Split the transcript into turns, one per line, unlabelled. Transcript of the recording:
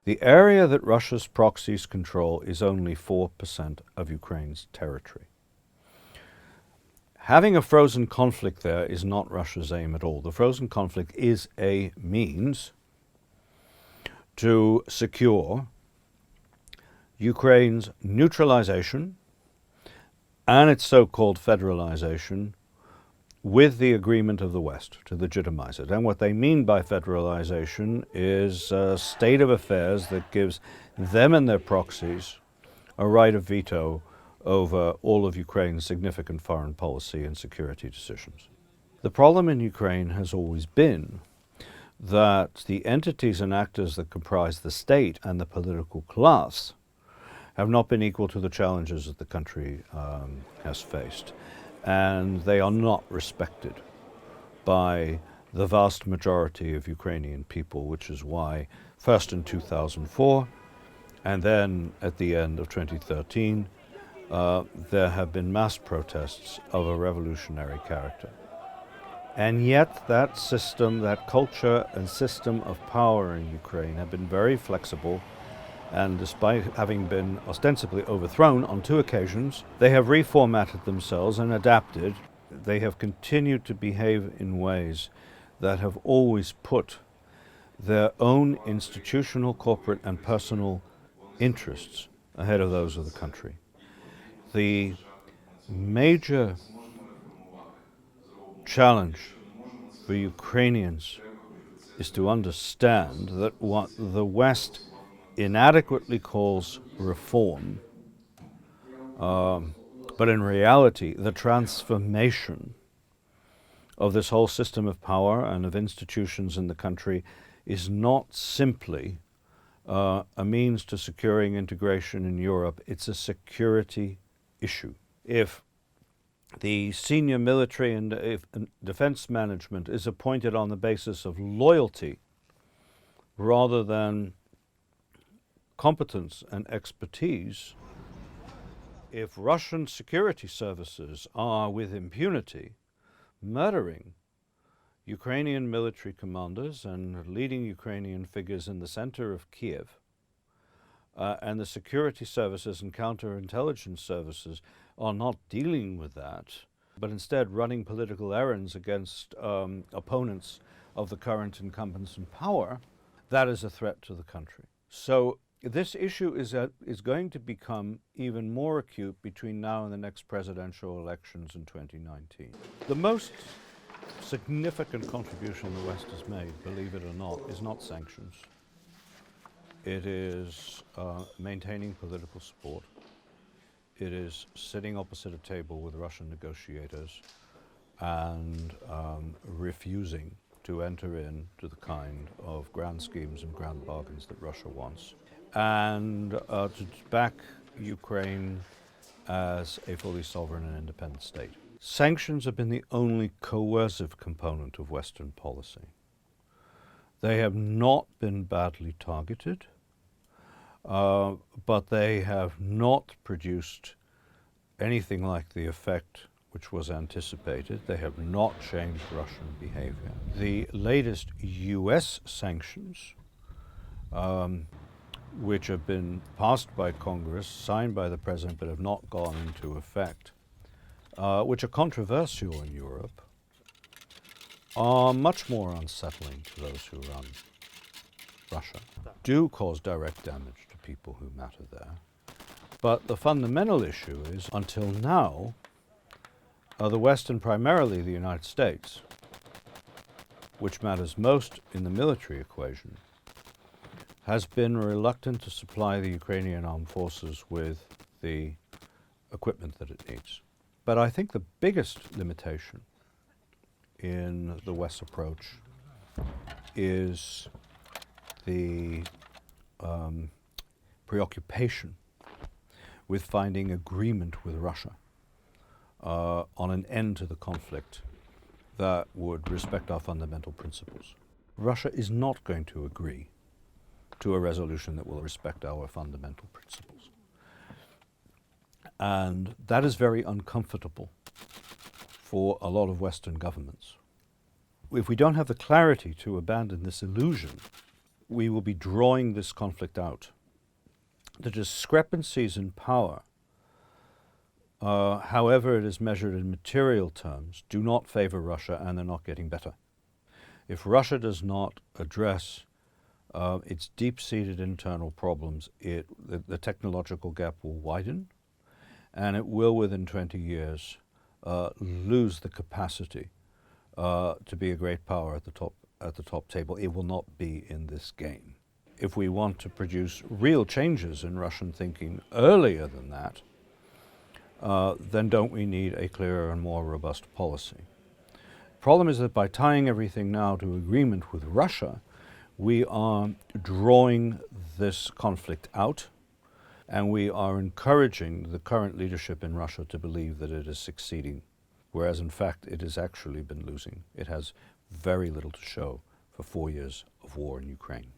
The area that Russia's proxies control is only 4% of Ukraine's territory. Having a frozen conflict there is not Russia's aim at all. The frozen conflict is a means to secure Ukraine's neutralization and its so-called federalization with the agreement of the West to legitimize it. And what they mean by federalization is a state of affairs that gives them and their proxies a right of veto over all of Ukraine's significant foreign policy and security decisions. The problem in Ukraine has always been that the entities and actors that comprise the state and the political class have not been equal to the challenges that the country has faced. And they are not respected by the vast majority of Ukrainian people, which is why first in 2004 and then at the end of 2013, there have been mass protests of a revolutionary character. And yet that system, that culture and system of power in Ukraine have been very flexible, and despite having been ostensibly overthrown on 2 occasions, they have reformatted themselves and adapted. They have continued to behave in ways that have always put their own institutional, corporate, and personal interests ahead of those of the country. The major challenge for Ukrainians is to understand that what the West inadequately calls reform, but in reality the transformation of this whole system of power and of institutions in the country is not simply a means to securing integration in Europe. It's a security issue. If the senior military and defense management is appointed on the basis of loyalty rather than competence and expertise, if Russian security services are with impunity murdering Ukrainian military commanders and leading Ukrainian figures in the center of Kiev, and the security services and counterintelligence services are not dealing with that, but instead running political errands against opponents of the current incumbents in power, that is a threat to the country. So this issue is going to become even more acute between now and the next presidential elections in 2019. The most significant contribution the West has made, believe it or not, is not sanctions. It is maintaining political support. It is sitting opposite a table with Russian negotiators and refusing to enter into the kind of grand schemes and grand bargains that Russia wants, and to back Ukraine as a fully sovereign and independent state. Sanctions have been the only coercive component of Western policy. They have not been badly targeted, but they have not produced anything like the effect which was anticipated. They have not changed Russian behavior. The latest US sanctions, which have been passed by Congress, signed by the President, but have not gone into effect, which are controversial in Europe, are much more unsettling to those who run Russia, do cause direct damage to people who matter there. But the fundamental issue is, until now, the West, and primarily the United States, which matters most in the military equation, has been reluctant to supply the Ukrainian armed forces with the equipment that it needs. But I think the biggest limitation in the West's approach is the preoccupation with finding agreement with Russia on an end to the conflict that would respect our fundamental principles. Russia is not going to agree to a resolution that will respect our fundamental principles. And that is very uncomfortable for a lot of Western governments. If we don't have the clarity to abandon this illusion we will be drawing this conflict out. The discrepancies in power, however it is measured in material terms, do not favor Russia, and they're not getting better. If Russia does not address its deep-seated internal problems, the technological gap will widen, and it will, within 20 years, lose the capacity to be a great power at the top table. It will not be in this game. If we want to produce real changes in Russian thinking earlier than that, then don't we need a clearer and more robust policy? The problem is that by tying everything now to agreement with Russia, we are drawing this conflict out, and we are encouraging the current leadership in Russia to believe that it is succeeding, whereas in fact it has actually been losing. It has very little to show for 4 years of war in Ukraine.